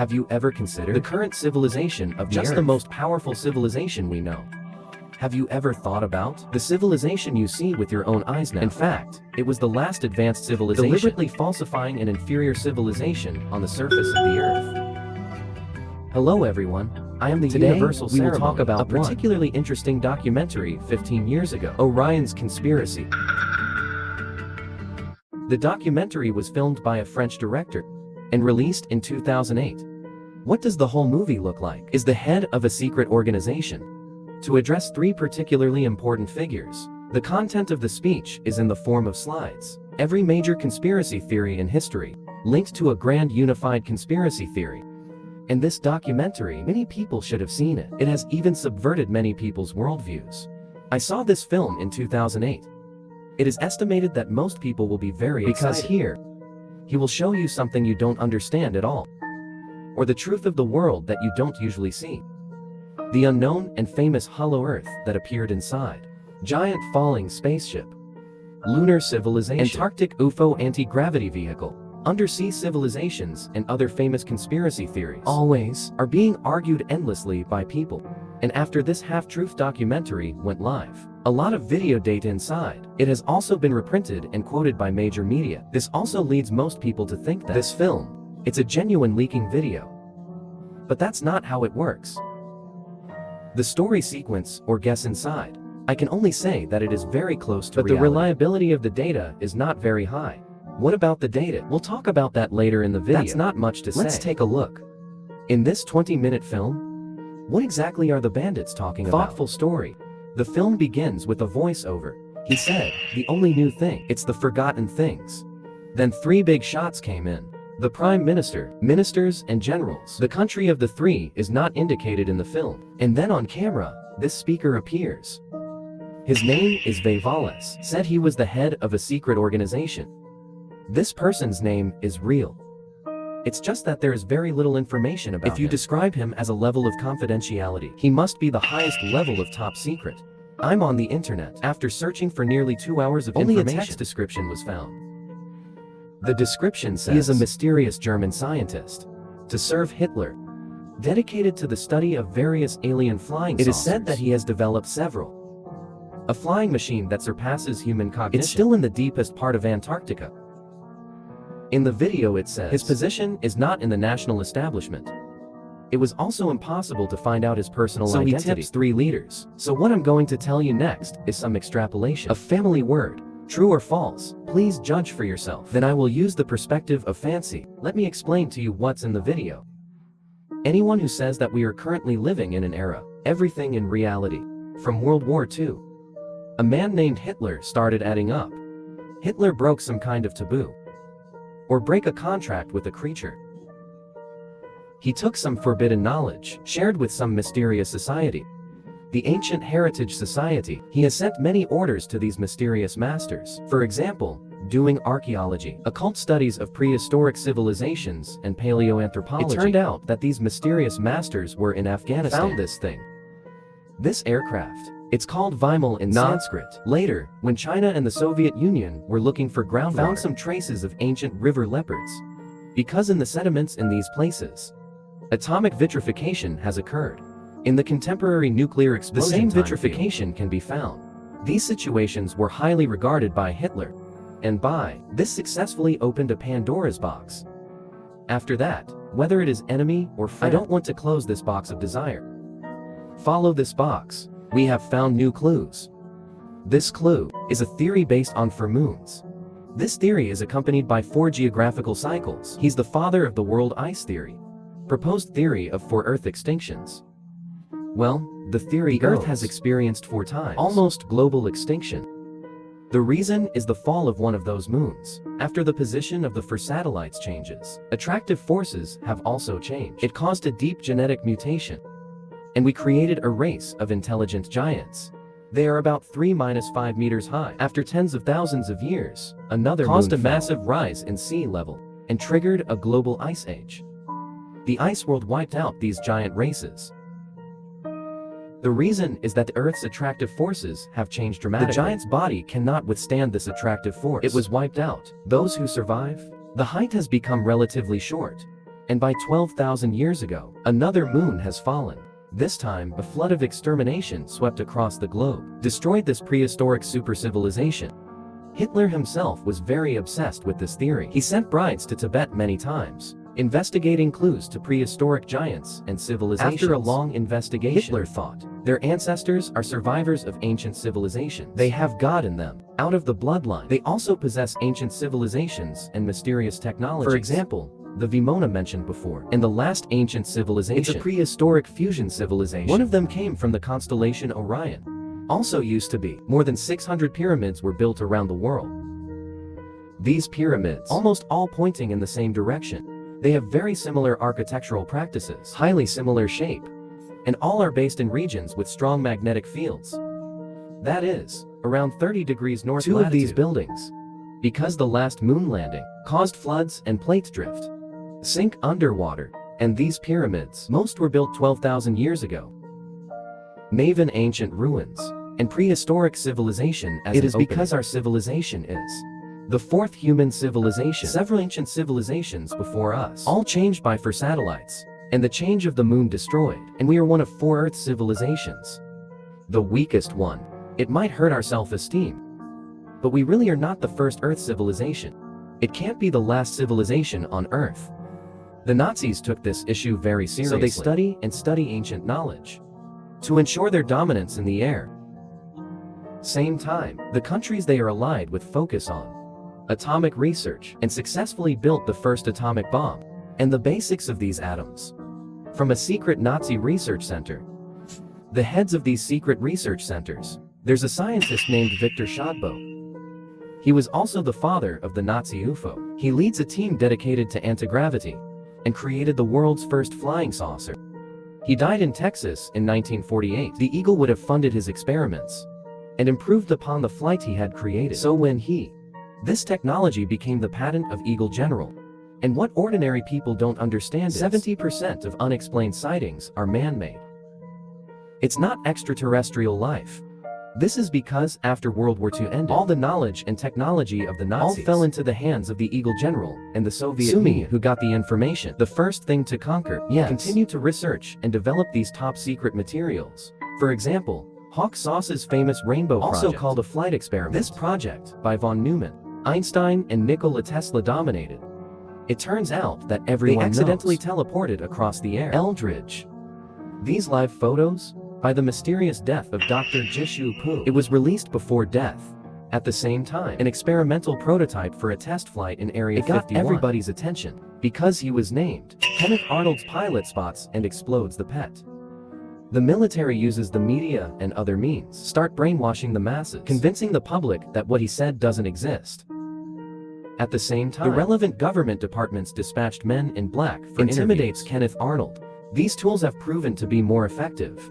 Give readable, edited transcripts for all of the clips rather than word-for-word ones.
Have you ever considered the current civilization of just the most powerful civilization we know? Have you ever thought about the civilization you see with your own eyes now? In fact, it was the last advanced civilization, deliberately falsifying an inferior civilization on the surface of the Earth. Hello everyone, I am the Universal Ceremony. We will talk about a particularly interesting documentary 15 years ago, Orion's Conspiracy. The documentary was filmed by a French director and released in 2008. What does the whole movie look like? Is the head of a secret organization to address three particularly important figures. The content of the speech is in the form of slides. Every major conspiracy theory in history linked to a grand unified conspiracy theory. In this documentary, many people should have seen it. It has even subverted many people's worldviews. I saw this film in 2008. It is estimated that most people will be very excited because here, he will show you something you don't understand at all, or the truth of the world that you don't usually see. The unknown and famous hollow Earth that appeared inside. Giant falling spaceship. Lunar civilization. Antarctic UFO anti-gravity vehicle. Undersea civilizations and other famous conspiracy theories always are being argued endlessly by people. And after this half-truth documentary went live, a lot of video data inside. It has also been reprinted and quoted by major media. This also leads most people to think that this film, it's a genuine leaking video. But that's not how it works. The story sequence or guess inside, I can only say that it is very close to reality. But the reliability of the data is not very high. What about the data? We'll talk about that later in the video. That's not much to say. Let's take a look. In this 20-minute film, what exactly are the bandits talking about? Thoughtful story. The film begins with a voiceover. He said, the only new thing, it's the forgotten things. Then three big shots came in. The Prime Minister, ministers and generals. The country of the three is not indicated in the film. And then on camera, this speaker appears. His name is Vivales, said he was the head of a secret organization. This person's name is real. It's just that there is very little information about him. If you describe him as a level of confidentiality, he must be the highest level of top secret. I'm on the internet. After searching for nearly 2 hours of information, only a text description was found. The description says, he is a mysterious German scientist to serve Hitler, dedicated to the study of various alien flying saucers. It is said that he has developed several. A flying machine that surpasses human cognition. It's still in the deepest part of Antarctica. In the video it says, his position is not in the national establishment. It was also impossible to find out his personal identity. So he tips 3 leaders. So what I'm going to tell you next is some extrapolation. A family word. True or false, please judge for yourself. Then I will use the perspective of fancy. Let me explain to you what's in the video. Anyone who says that we are currently living in an era, everything in reality, from World War II. A man named Hitler started adding up. Hitler broke some kind of taboo. Or break a contract with a creature. He took some forbidden knowledge, shared with some mysterious society. The Ancient Heritage Society. He has sent many orders to these mysterious masters. For example, doing archaeology, occult studies of prehistoric civilizations, and paleoanthropology. It turned out that these mysterious masters were in Afghanistan. Found this thing. This aircraft. It's called Vimal in Sanskrit. Later, when China and the Soviet Union were looking for groundwater, found some traces of ancient river leopards. Because in the sediments in these places, atomic vitrification has occurred. In the contemporary nuclear explosion, the same vitrification can be found. These situations were highly regarded by Hitler. And this successfully opened a Pandora's box. After that, whether it is enemy or friend, I don't want to close this box of desire. Follow this box. We have found new clues. This clue is a theory based on 4 moons. This theory is accompanied by 4 geographical cycles. He's the father of the world ice theory. Proposed theory of 4 Earth extinctions. Well, the theory goes, Earth has experienced 4 times almost global extinction. The reason is the fall of one of those moons. After the position of the 4 satellites changes, attractive forces have also changed. It caused a deep genetic mutation. And we created a race of intelligent giants. They are about 3-5 meters high. After tens of thousands of years, another caused a massive rise in sea level and triggered a global ice age. The ice world wiped out these giant races. The reason is that the Earth's attractive forces have changed dramatically. The giant's body cannot withstand this attractive force. It was wiped out. Those who survive, the height has become relatively short, And by 12,000 years ago, another moon has fallen. This time, a flood of extermination swept across the globe, destroyed this prehistoric supercivilization. Hitler himself was very obsessed with this theory. He sent brides to Tibet many times, investigating clues to prehistoric giants and civilizations. After a long investigation, Hitler thought, their ancestors are survivors of ancient civilizations. They have God in them. Out of the bloodline, they also possess ancient civilizations and mysterious technologies. For example, the Vimona mentioned before, and the last ancient civilization. It's a prehistoric fusion civilization. One of them came from the constellation Orion. Also used to be. More than 600 pyramids were built around the world. These pyramids, almost all pointing in the same direction. They have very similar architectural practices, highly similar shape, and all are based in regions with strong magnetic fields. That is, around 30 degrees north latitude. Two of these buildings, because the last moon landing caused floods and plate drift, sink underwater, and these pyramids, most were built 12,000 years ago. Maven ancient ruins and prehistoric civilization as it is because our civilization is the fourth human civilization. Several ancient civilizations before us, all changed by 4 satellites, and the change of the moon destroyed, and we are one of 4 Earth civilizations. The weakest one. It might hurt our self-esteem, but we really are not the first Earth civilization. It can't be the last civilization on Earth. The Nazis took this issue very seriously, so they study ancient knowledge to ensure their dominance in the air. Same time, the countries they are allied with focus on atomic research and successfully built the first atomic bomb and the basics of these atoms from a secret Nazi research center. The heads of these secret research centers, there's a scientist named Victor Schodbo. He was also the father of the Nazi UFO. He leads a team dedicated to anti-gravity and created the world's first flying saucer. He died in Texas in 1948. The Eagle would have funded his experiments and improved upon the flight he had created. So when this technology became the patent of Eagle General. And what ordinary people don't understand is 70% of unexplained sightings are man-made. It's not extraterrestrial life. This is because after World War II ended, all the knowledge and technology of the Nazis all fell into the hands of the Eagle General and the Soviet Union, who got the information. The first thing to conquer, continue to research and develop these top-secret materials. For example, Hawk Sauce's famous Rainbow Project, also called a flight experiment. This project, by von Neumann, Einstein and Nikola Tesla dominated. It turns out that everyone accidentally teleported across the air. Eldridge. These live photos, by the mysterious death of Dr. Jishu Pu. It was released before death. At the same time, an experimental prototype for a test flight in Area 51. It got everybody's attention, because he was named Kenneth Arnold's pilot spots and explodes the pet. The military uses the media and other means, start brainwashing the masses, convincing the public that what he said doesn't exist. At the same time, the relevant government departments dispatched men in black for intimidates Kenneth Arnold. These tools have proven to be more effective,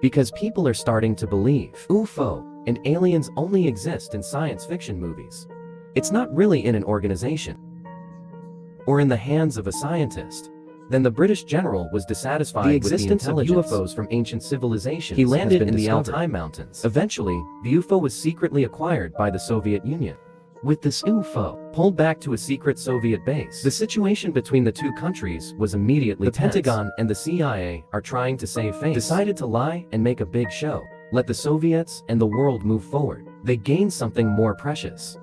because people are starting to believe UFO and aliens only exist in science fiction movies. It's not really in an organization or in the hands of a scientist. Then the British general was dissatisfied with the existence of UFOs from ancient civilizations. He landed in the Altai Mountains. Eventually, the UFO was secretly acquired by the Soviet Union. With this UFO pulled back to a secret Soviet base, the situation between the two countries was immediately tense. The Pentagon and the CIA are trying to save face, decided to lie and make a big show. Let the Soviets and the world move forward. They gained something more precious.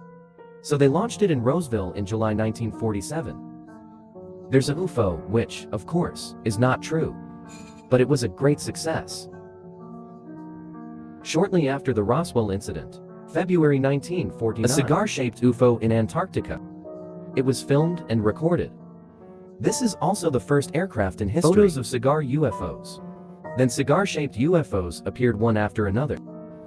So they launched it in Roseville in July 1947. There's a UFO, which, of course, is not true. But it was a great success. Shortly after the Roswell incident, February 1949, a cigar-shaped UFO in Antarctica. It was filmed and recorded. This is also the first aircraft in history. Photos of cigar UFOs. Then cigar-shaped UFOs appeared one after another.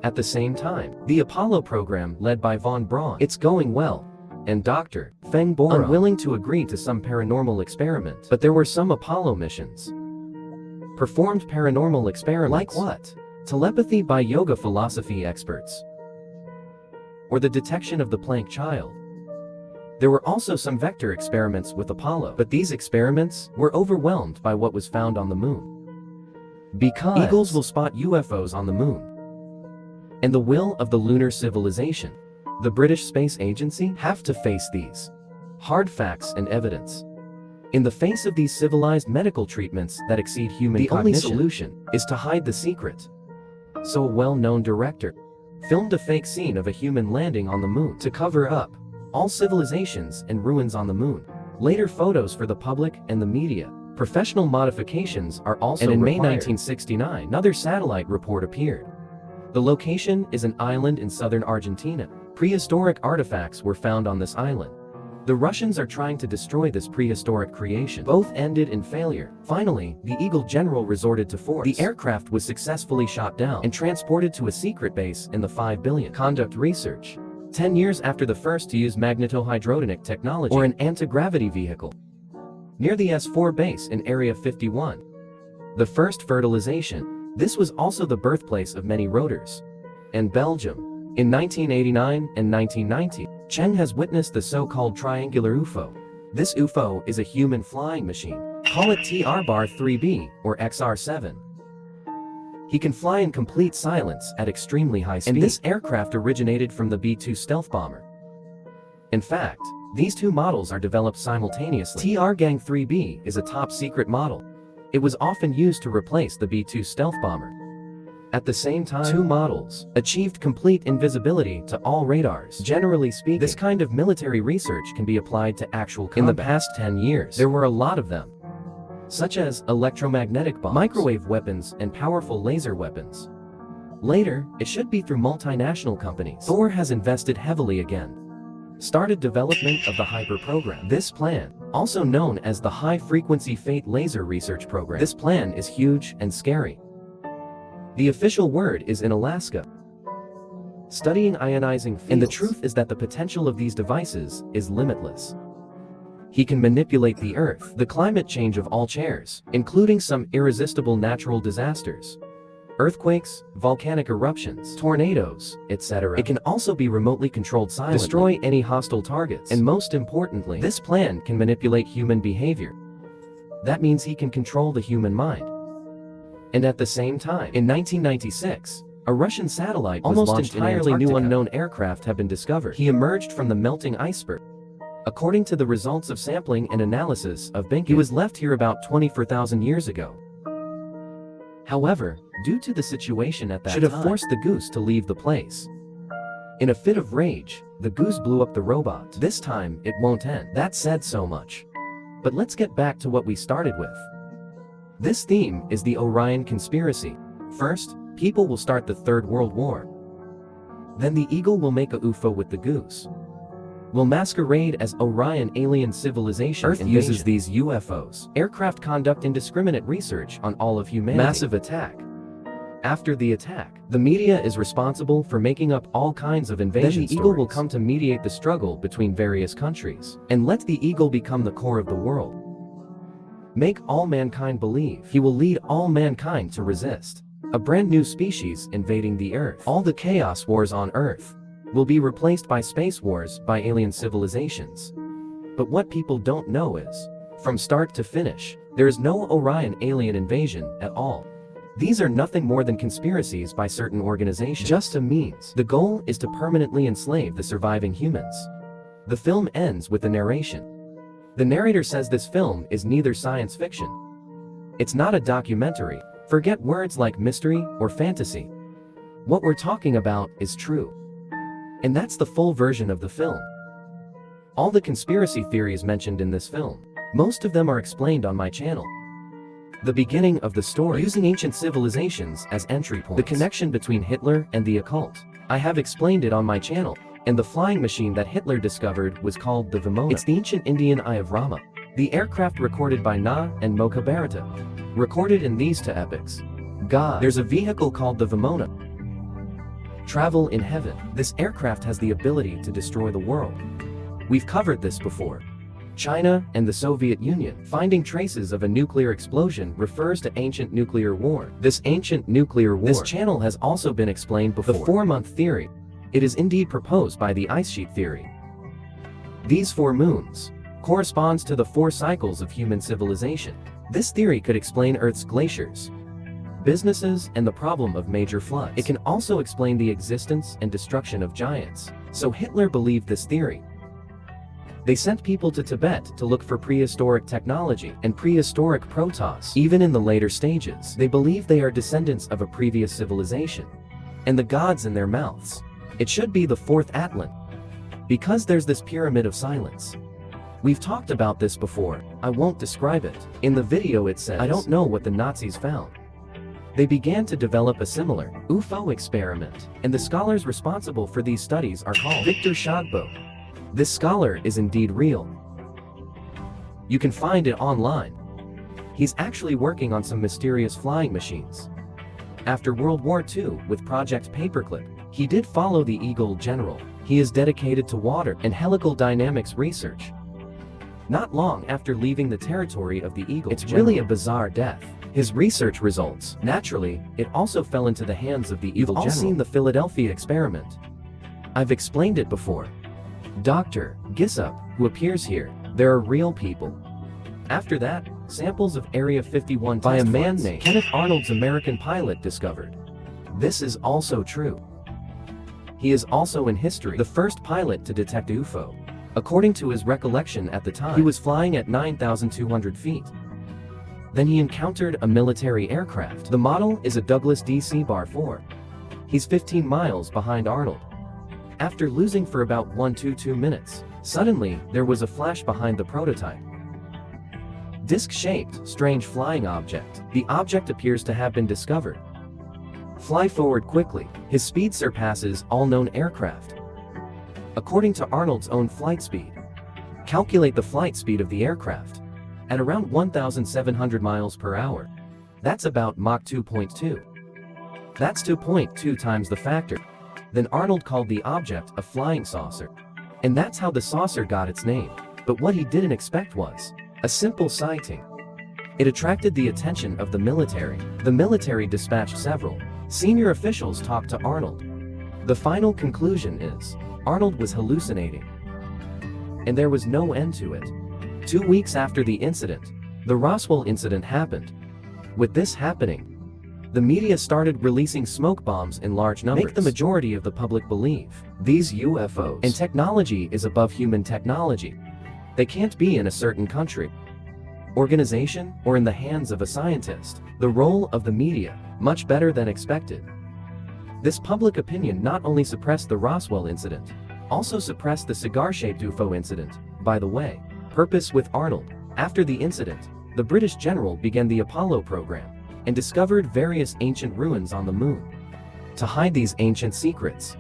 At the same time, the Apollo program led by von Braun. It's going well. And Dr. Feng Bora unwilling to agree to some paranormal experiment. But there were some Apollo missions performed paranormal experiments. Like what? Telepathy by yoga philosophy experts, or the detection of the Planck child. There were also some vector experiments with Apollo, but these experiments were overwhelmed by what was found on the moon. Because eagles will spot UFOs on the moon, and the will of the lunar civilization, the British Space Agency, have to face these hard facts and evidence. In the face of these civilized medical treatments that exceed human cognition, the only solution is to hide the secret. So a well-known director filmed a fake scene of a human landing on the moon to cover up all civilizations and ruins on the moon. Later photos for the public and the media. Professional modifications are also required. And in May 1969, another satellite report appeared. The location is an island in southern Argentina. Prehistoric artifacts were found on this island. The Russians are trying to destroy this prehistoric creation. Both ended in failure. Finally, the Eagle General resorted to force. The aircraft was successfully shot down and transported to a secret base in the 5 billion conduct research. 10 years after the first to use magnetohydrodynamic technology, or an anti-gravity vehicle, near the S4 base in Area 51. The first fertilization. This was also the birthplace of many rotors. And Belgium. In 1989 and 1990, Cheng has witnessed the so-called triangular UFO. This UFO is a human flying machine. Call it TR-3B or XR7. He can fly in complete silence at extremely high speed. And this aircraft originated from the B-2 stealth bomber. In fact, these two models are developed simultaneously. TR-3B is a top-secret model. It was often used to replace the B-2 stealth bomber. At the same time, two models achieved complete invisibility to all radars. Generally speaking, this kind of military research can be applied to actual combat. In the past 10 years, there were a lot of them, such as electromagnetic bombs, microwave weapons, and powerful laser weapons. Later, it should be through multinational companies. Thor has invested heavily again. Started development of the Hyper program. This plan, also known as the High Frequency Fate Laser Research Program. This plan is huge and scary. The official word is in Alaska. Studying ionizing fields. And the truth is that the potential of these devices is limitless. He can manipulate the Earth, the climate change of all chairs, including some irresistible natural disasters. Earthquakes, volcanic eruptions, tornadoes, etc. It can also be remotely controlled silently, destroy any hostile targets, and most importantly, this plan can manipulate human behavior. That means he can control the human mind. And at the same time, in 1996, a Russian satellite was launched. Almost entirely new unknown aircraft have been discovered. He emerged from the melting iceberg. According to the results of sampling and analysis of Binkin, he was left here about 24,000 years ago. However, due to the situation at that time, should have forced the goose to leave the place. In a fit of rage, the goose blew up the robot. This time, it won't end. That said so much. But let's get back to what we started with. This theme is the Orion conspiracy. First, people will start the Third World War. Then the eagle will make a UFO with the goose. Will masquerade as Orion alien civilization. Earth uses these UFOs. Aircraft conduct indiscriminate research on all of humanity. Massive attack. After the attack, the media is responsible for making up all kinds of invasion stories. Then the eagle will come to mediate the struggle between various countries, and let the eagle become the core of the world. Make all mankind believe he will lead all mankind to resist a brand new species invading the Earth. All the chaos wars on Earth will be replaced by space wars by alien civilizations. But what people don't know is, from start to finish, there is no Orion alien invasion at all. These are nothing more than conspiracies by certain organizations. Just a means. The goal is to permanently enslave the surviving humans. The film ends with the narration. The narrator says this film is neither science fiction. It's not a documentary. Forget words like mystery or fantasy. What we're talking about is true. And that's the full version of the film. All the conspiracy theories mentioned in this film, most of them are explained on my channel. The beginning of the story, using ancient civilizations as entry points. The connection between Hitler and the occult, I have explained it on my channel. And the flying machine that Hitler discovered was called the Vimona. It's the ancient Indian Eye of Rama. The aircraft recorded by Na and Mokhabharata, recorded in these two epics. God. There's a vehicle called the Vimona. Travel in heaven. This aircraft has the ability to destroy the world. We've covered this before. China and the Soviet Union. Finding traces of a nuclear explosion refers to ancient nuclear war. This ancient nuclear war. This channel has also been explained before. The 4-month theory. It is indeed proposed by the ice sheet theory. These 4 moons corresponds to the 4 cycles of human civilization. This theory could explain Earth's glaciers, businesses, and the problem of major floods. It can also explain the existence and destruction of giants. So Hitler believed this theory. They sent people to Tibet to look for prehistoric technology and prehistoric protos. Even in the later stages, they believe they are descendants of a previous civilization. And the gods in their mouths. It should be the fourth Atlan. Because there's this pyramid of silence. We've talked about this before, I won't describe it. In the video it says, I don't know what the Nazis found. They began to develop a similar UFO experiment, and the scholars responsible for these studies are called Victor Shagbo. This scholar is indeed real. You can find it online. He's actually working on some mysterious flying machines. After World War II with Project Paperclip, he did follow the Eagle General. He is dedicated to water and helical dynamics research. Not long after leaving the territory of the Eagle General, it's really a bizarre death. His research results, naturally, it also fell into the hands of the Eagle General. You've all seen the Philadelphia experiment. I've explained it before. Dr. Gisup, who appears here, there are real people. After that, samples of Area 51 by a man named Kenneth Arnold's American pilot discovered. This is also true. He is also in history the first pilot to detect UFO. According to his recollection at the time, he was flying at 9,200 feet. Then he encountered a military aircraft. The model is a Douglas DC-4. He's 15 miles behind Arnold. After losing for about 1–2 minutes, suddenly, there was a flash behind the prototype. Disc-shaped, strange flying object. The object appears to have been discovered. Fly forward quickly. His speed surpasses all known aircraft. According to Arnold's own flight speed. Calculate the flight speed of the aircraft. At around 1,700 miles per hour. That's about Mach 2.2. That's 2.2 times the factor. Then Arnold called the object a flying saucer. And that's how the saucer got its name. But what he didn't expect was a simple sighting. It attracted the attention of the military. The military dispatched several senior officials talked to Arnold. The final conclusion is, Arnold was hallucinating. And there was no end to it. 2 weeks after the incident, the Roswell incident happened. With this happening, the media started releasing smoke bombs in large numbers. Make the majority of the public believe these UFOs and technology is above human technology. They can't be in a certain country, organization, or in the hands of a scientist. The role of the media, much better than expected. This public opinion not only suppressed the Roswell incident, also suppressed the cigar-shaped UFO incident. By the way, purpose with Arnold. After the incident, the British general began the Apollo program and discovered various ancient ruins on the moon. To hide these ancient secrets,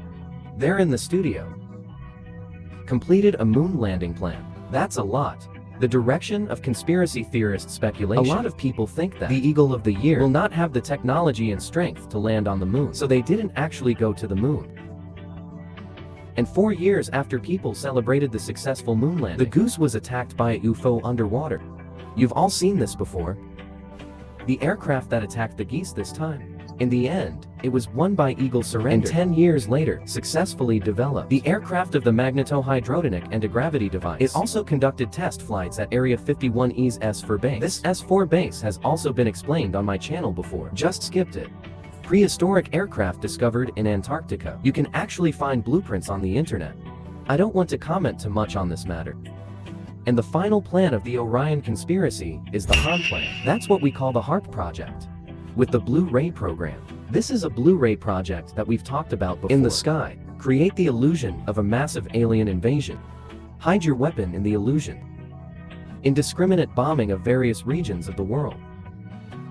they're in the studio. Completed a moon landing plan. That's a lot. The direction of conspiracy theorist speculation. A lot of people think that the Eagle of the Year will not have the technology and strength to land on the moon, so they didn't actually go to the moon. And 4 years after people celebrated the successful moon landing, the Goose was attacked by a UFO underwater. You've all seen this before. The aircraft that attacked the geese this time. In the end, it was won by Eagle surrender, and 10 years later, successfully developed the aircraft of the magnetohydrodynamic anti-gravity device. It also conducted test flights at Area 51E's S4 base. This S4 base has also been explained on my channel before. Just skipped it. Prehistoric aircraft discovered in Antarctica. You can actually find blueprints on the internet. I don't want to comment too much on this matter. And the final plan of the Orion conspiracy is the HARP plan. That's what we call the HARP project. With the Blu-ray program. This is a Blu-ray project that we've talked about before. In the sky, create the illusion of a massive alien invasion. Hide your weapon in the illusion. Indiscriminate bombing of various regions of the world.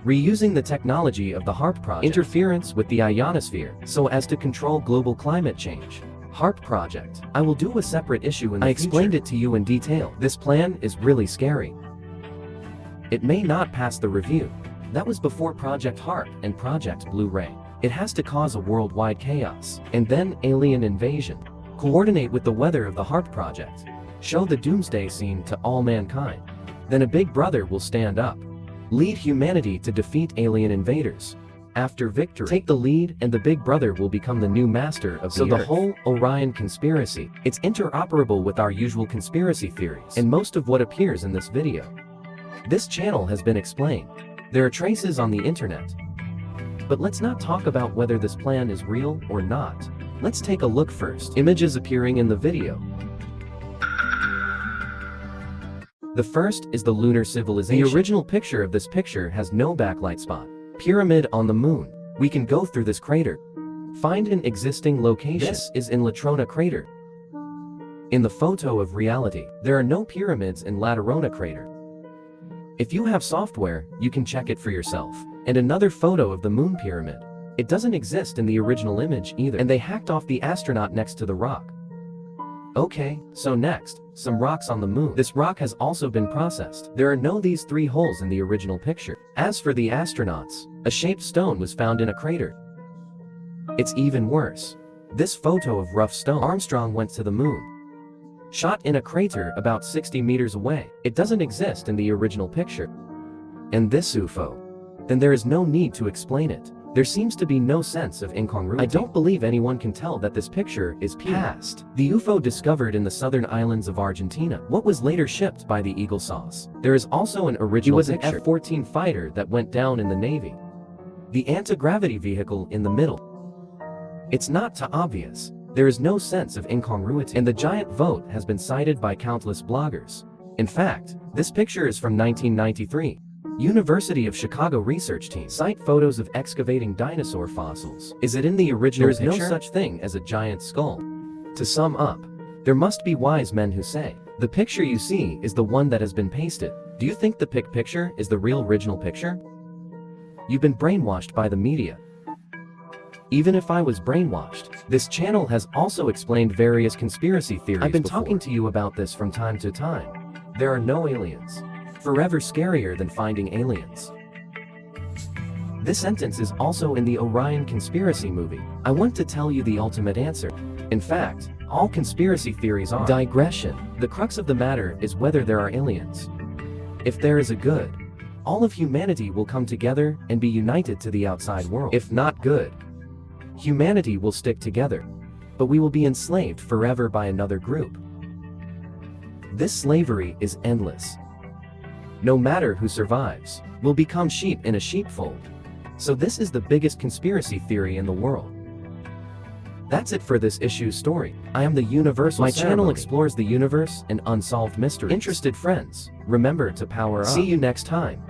Reusing the technology of the HARP project. Interference with the ionosphere so as to control global climate change. HARP project. I will do a separate issue in the future. I explained it to you in detail. This plan is really scary. It may not pass the review. That was before Project HARP and Project Blu-ray. It has to cause a worldwide chaos. And then alien invasion. Coordinate with the weather of the HARP project. Show the doomsday scene to all mankind. Then a big brother will stand up. Lead humanity to defeat alien invaders. After victory, take the lead and the big brother will become the new master of the earth. So the whole Orion conspiracy, it's interoperable with our usual conspiracy theories and most of what appears in this video. This channel has been explained. There are traces on the internet. But let's not talk about whether this plan is real or not. Let's take a look first. Images appearing in the video. The first is the lunar civilization. The original picture of this picture has no backlight spot. Pyramid on the moon. We can go through this crater. Find an existing location. This is in Latrona crater. In the photo of reality, there are no pyramids in Laterona crater. If you have software, you can check it for yourself. And another photo of the moon pyramid. It doesn't exist in the original image either, and they hacked off the astronaut next to the rock. Okay, so next, some rocks on the moon. This rock has also been processed. There are no these 3 holes in the original picture. As for the astronauts, a shaped stone was found in a crater. It's even worse. This photo of rough stone. Armstrong went to the moon. Shot in a crater about 60 meters away. It doesn't exist in the original picture. And this UFO. Then there is no need to explain it. There seems to be no sense of incongruity. I don't believe anyone can tell that this picture is past. The UFO discovered in the southern islands of Argentina, what was later shipped by the Eagle sauce. There is also an original picture. It was an F-14 fighter that went down in the Navy. The anti-gravity vehicle in the middle. It's not too obvious. There is no sense of incongruity. And the giant vote has been cited by countless bloggers. In fact, this picture is from 1993. University of Chicago research team cite photos of excavating dinosaur fossils. Is it in the original picture? There is no such thing as a giant skull. To sum up, there must be wise men who say, the picture you see is the one that has been pasted. Do you think the picture is the real original picture? You've been brainwashed by the media. Even if I was brainwashed, this channel has also explained various conspiracy theories. I've been talking to you about this from time to time. There are no aliens. Forever scarier than finding aliens. This sentence is also in the Orion conspiracy movie. I want to tell you the ultimate answer. In fact, all conspiracy theories are digression. The crux of the matter is whether there are aliens. If there is a good, all of humanity will come together and be united to the outside world. If not good, humanity will stick together, but we will be enslaved forever by another group. This slavery is endless. No matter who survives, will become sheep in a sheepfold. So this is the biggest conspiracy theory in the world. That's it for this issue's story. I am the Universal My Ceremony. Channel explores the universe and unsolved mysteries. Interested friends, remember to power up. See you next time.